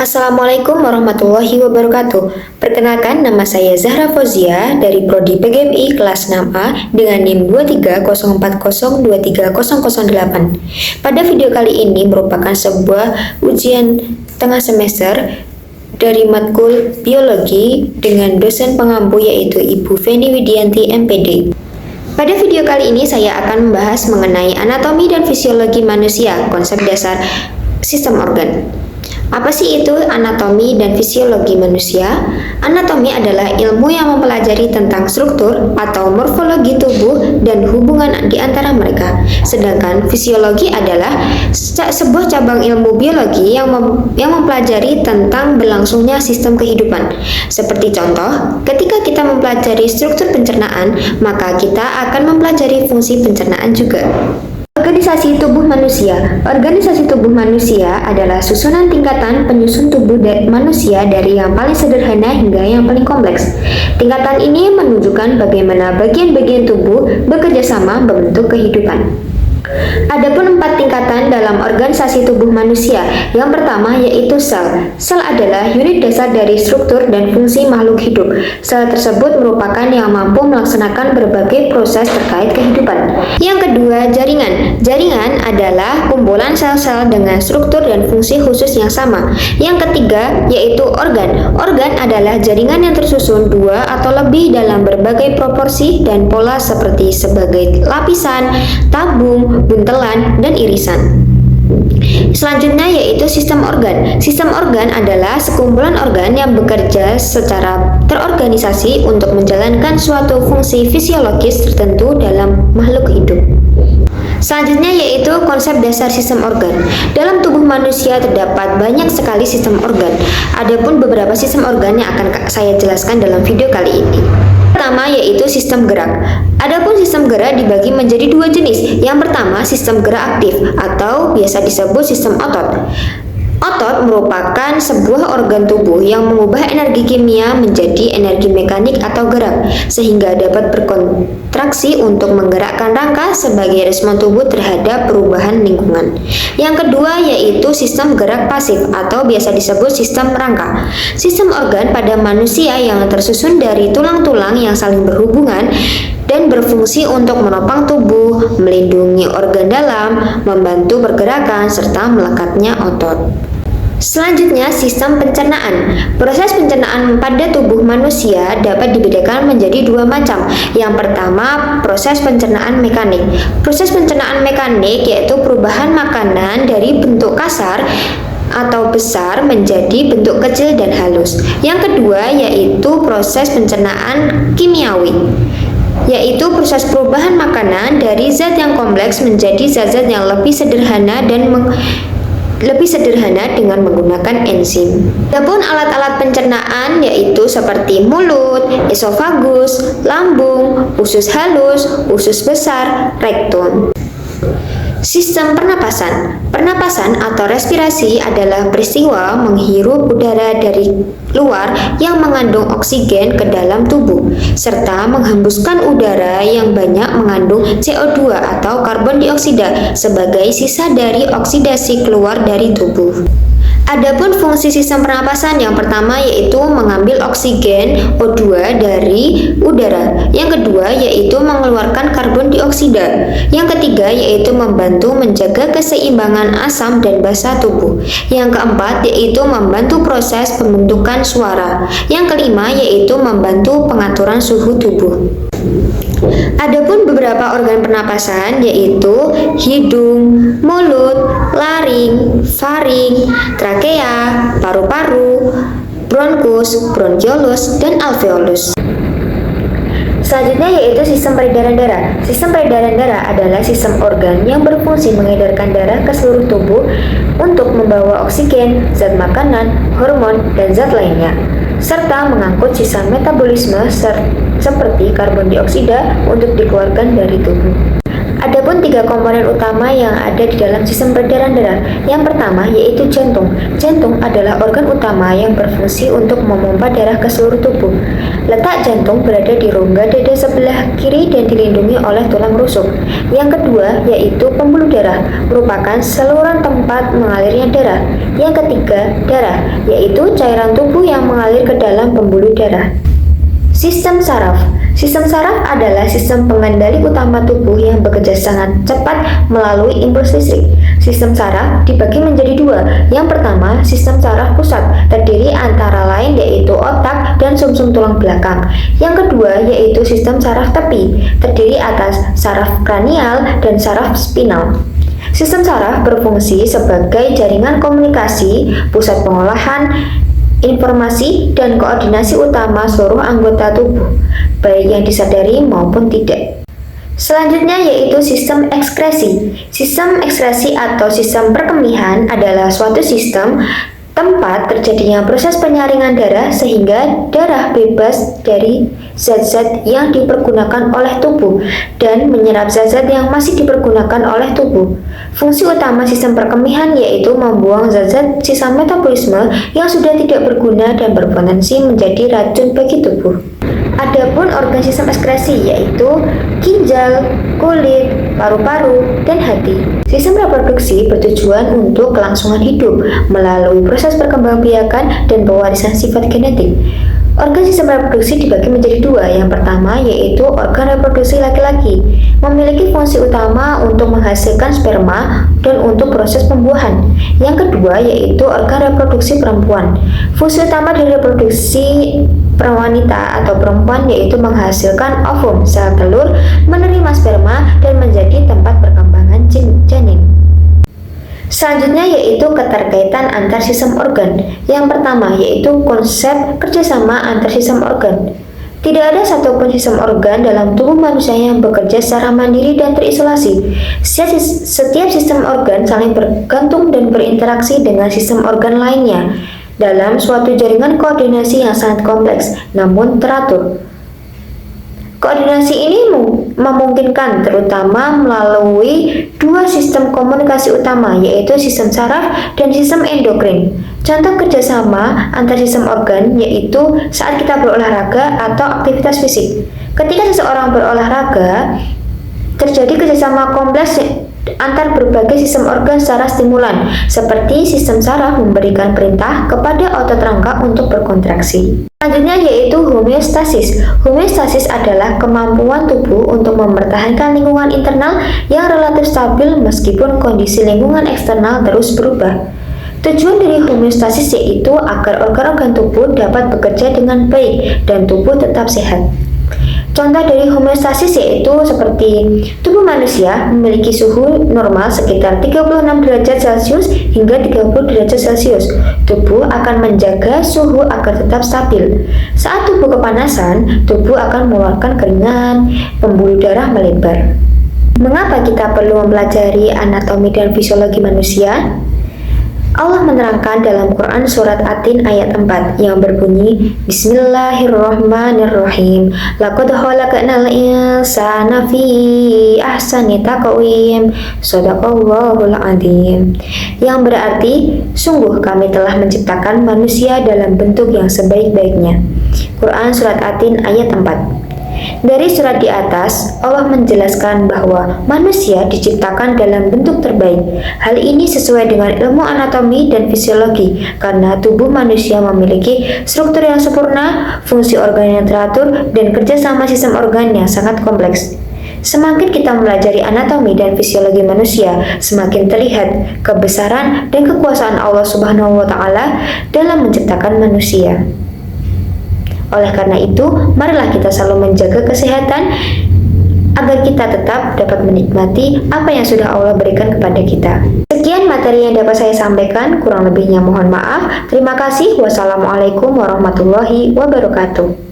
Assalamualaikum warahmatullahi wabarakatuh. Perkenalkan, nama saya Zahra Fauzia dari Prodi PGMI kelas 6A dengan NIM 23040230008. Pada video kali ini merupakan sebuah ujian tengah semester dari matkul biologi dengan dosen pengampu yaitu Ibu Feni Widianti MPD. Pada video kali ini saya akan membahas mengenai anatomi dan fisiologi manusia, konsep dasar sistem organ. Apa sih itu anatomi dan fisiologi manusia? Anatomi adalah ilmu yang mempelajari tentang struktur atau morfologi tubuh dan hubungan di antara mereka. Sedangkan fisiologi adalah sebuah cabang ilmu biologi yang mempelajari tentang berlangsungnya sistem kehidupan. Seperti contoh, ketika kita mempelajari struktur pencernaan, maka kita akan mempelajari fungsi pencernaan juga. Organisasi tubuh manusia. Organisasi tubuh manusia adalah susunan tingkatan penyusun tubuh manusia dari yang paling sederhana hingga yang paling kompleks. Tingkatan ini menunjukkan bagaimana bagian-bagian tubuh bekerja sama membentuk kehidupan. Adapun 4 tingkatan dalam organisasi tubuh manusia. Yang pertama yaitu sel. Sel adalah unit dasar dari struktur dan fungsi makhluk hidup. Sel tersebut merupakan yang mampu melaksanakan berbagai proses terkait kehidupan. Yang kedua, jaringan. Jaringan adalah kumpulan sel-sel dengan struktur dan fungsi khusus yang sama. Yang ketiga yaitu organ. Organ adalah jaringan yang tersusun 2 atau lebih dalam berbagai proporsi dan pola seperti sebagai lapisan, tabung, buntelan, dan irisan. Selanjutnya yaitu sistem organ. Sistem organ adalah sekumpulan organ yang bekerja secara terorganisasi untuk menjalankan suatu fungsi fisiologis tertentu dalam makhluk hidup. Selanjutnya yaitu konsep dasar sistem organ. Dalam tubuh manusia terdapat banyak sekali sistem organ. Adapun beberapa sistem organ yang akan saya jelaskan dalam video kali ini. Pertama yaitu sistem gerak. Adapun sistem gerak dibagi menjadi 2 jenis. Yang pertama sistem gerak aktif atau biasa disebut sistem otot. Otot merupakan sebuah organ tubuh yang mengubah energi kimia menjadi energi mekanik atau gerak, sehingga dapat berkontraksi untuk menggerakkan rangka sebagai respon tubuh terhadap perubahan lingkungan. Yang kedua yaitu sistem gerak pasif atau biasa disebut sistem rangka. Sistem organ pada manusia yang tersusun dari tulang-tulang yang saling berhubungan dan berfungsi untuk menopang tubuh, melindungi organ dalam, membantu pergerakan, serta melekatnya otot. Selanjutnya, sistem pencernaan. Proses pencernaan pada tubuh manusia dapat dibedakan menjadi 2 macam. Yang pertama, proses pencernaan mekanik. Proses pencernaan mekanik yaitu perubahan makanan dari bentuk kasar atau besar menjadi bentuk kecil dan halus. Yang kedua yaitu proses pencernaan kimiawi, yaitu proses perubahan makanan dari zat yang kompleks menjadi zat-zat yang lebih sederhana dengan menggunakan enzim. Adapun alat-alat pencernaan yaitu seperti mulut, esofagus, lambung, usus halus, usus besar, rektum. Sistem pernapasan. Pernapasan atau respirasi adalah peristiwa menghirup udara dari luar yang mengandung oksigen ke dalam tubuh, serta menghembuskan udara yang banyak mengandung CO2 atau karbon dioksida sebagai sisa dari oksidasi keluar dari tubuh. Adapun fungsi sistem pernapasan yang pertama yaitu mengambil oksigen O2 dari udara. Yang kedua yaitu mengeluarkan karbon dioksida. Yang ketiga yaitu membantu menjaga keseimbangan asam dan basa tubuh. Yang keempat yaitu membantu proses pembentukan suara. Yang kelima yaitu membantu pengaturan suhu tubuh. Adapun beberapa organ pernapasan yaitu hidung, mulut, laring, faring, trakea, paru-paru, bronkus, bronkiolus, dan alveolus. Selanjutnya yaitu sistem peredaran darah. Sistem peredaran darah adalah sistem organ yang berfungsi mengedarkan darah ke seluruh tubuh untuk membawa oksigen, zat makanan, hormon, dan zat lainnya, serta mengangkut sisa metabolisme seperti karbon dioksida untuk dikeluarkan dari tubuh. Adapun 3 komponen utama yang ada di dalam sistem peredaran darah. Yang pertama yaitu jantung. Jantung adalah organ utama yang berfungsi untuk memompa darah ke seluruh tubuh. Letak jantung berada di rongga dada sebelah kiri dan dilindungi oleh tulang rusuk. Yang kedua yaitu pembuluh darah, merupakan saluran tempat mengalirnya darah. Yang ketiga, darah, yaitu cairan tubuh yang mengalir ke dalam pembuluh darah. Sistem saraf. Sistem saraf adalah sistem pengendali utama tubuh yang bekerja sangat cepat melalui impuls listrik. Sistem saraf dibagi menjadi 2. Yang pertama, sistem saraf pusat, terdiri antara lain yaitu otak dan sumsum tulang belakang. Yang kedua yaitu sistem saraf tepi, terdiri atas saraf kranial dan saraf spinal. Sistem saraf berfungsi sebagai jaringan komunikasi, pusat pengolahan informasi dan koordinasi utama seluruh anggota tubuh, baik yang disadari maupun tidak. Selanjutnya yaitu sistem ekskresi. Sistem ekskresi atau sistem perkemihan adalah suatu sistem tempat terjadinya proses penyaringan darah sehingga darah bebas dari zat-zat yang dipergunakan oleh tubuh dan menyerap zat-zat yang masih dipergunakan oleh tubuh. Fungsi utama sistem perkemihan yaitu membuang zat-zat sisa metabolisme yang sudah tidak berguna dan berpotensi menjadi racun bagi tubuh. Adapun organ sistem ekskresi yaitu ginjal, kulit, paru-paru, dan hati. Sistem reproduksi bertujuan untuk kelangsungan hidup melalui proses perkembangbiakan dan pewarisan sifat genetik. Organ sistem reproduksi dibagi menjadi 2. Yang pertama yaitu organ reproduksi laki-laki, memiliki fungsi utama untuk menghasilkan sperma dan untuk proses pembuahan. Yang kedua yaitu organ reproduksi perempuan. Fungsi utama dari reproduksi wanita atau perempuan yaitu menghasilkan ovum, sel telur, menerima sperma, dan menjadi tempat perkembangan janin. Selanjutnya yaitu keterkaitan antar sistem organ. Yang pertama yaitu konsep kerjasama antar sistem organ. Tidak ada satupun sistem organ dalam tubuh manusia yang bekerja secara mandiri dan terisolasi. Setiap sistem organ saling bergantung dan berinteraksi dengan sistem organ lainnya dalam suatu jaringan koordinasi yang sangat kompleks namun teratur. Koordinasi ini memungkinkan terutama melalui 2 sistem komunikasi utama yaitu sistem saraf dan sistem endokrin. Contoh kerjasama antar sistem organ yaitu saat kita berolahraga atau aktivitas fisik. Ketika seseorang berolahraga, terjadi kerjasama kompleks antar berbagai sistem organ secara stimulan, seperti sistem saraf memberikan perintah kepada otot rangka untuk berkontraksi. Selanjutnya yaitu homeostasis. Homeostasis adalah kemampuan tubuh untuk mempertahankan lingkungan internal yang relatif stabil meskipun kondisi lingkungan eksternal terus berubah. Tujuan dari homeostasis yaitu agar organ-organ tubuh dapat bekerja dengan baik dan tubuh tetap sehat. Contoh dari homeostasis yaitu seperti tubuh manusia memiliki suhu normal sekitar 36 derajat Celcius hingga 30 derajat Celcius. Tubuh akan menjaga suhu agar tetap stabil. Saat tubuh kepanasan, tubuh akan mengeluarkan keringat, pembuluh darah melebar. Mengapa kita perlu mempelajari anatomi dan fisiologi manusia? Allah menerangkan dalam Quran surat At-Tin ayat 4 yang berbunyi Bismillahirrahmanirrahim Laqad khalaqnal insana fi ahsani taqwim Shadaqallahul adzim, yang berarti sungguh kami telah menciptakan manusia dalam bentuk yang sebaik-baiknya. Quran surat At-Tin ayat 4. Dari surat di atas, Allah menjelaskan bahwa manusia diciptakan dalam bentuk terbaik. Hal ini sesuai dengan ilmu anatomi dan fisiologi, karena tubuh manusia memiliki struktur yang sempurna, fungsi organ yang teratur, dan kerjasama sistem organ yang sangat kompleks. Semakin kita mempelajari anatomi dan fisiologi manusia, semakin terlihat kebesaran dan kekuasaan Allah Subhanahu wa Ta'ala dalam menciptakan manusia. Oleh karena itu, marilah kita selalu menjaga kesehatan agar kita tetap dapat menikmati apa yang sudah Allah berikan kepada kita. Sekian materi yang dapat saya sampaikan, kurang lebihnya mohon maaf. Terima kasih. Wassalamualaikum warahmatullahi wabarakatuh.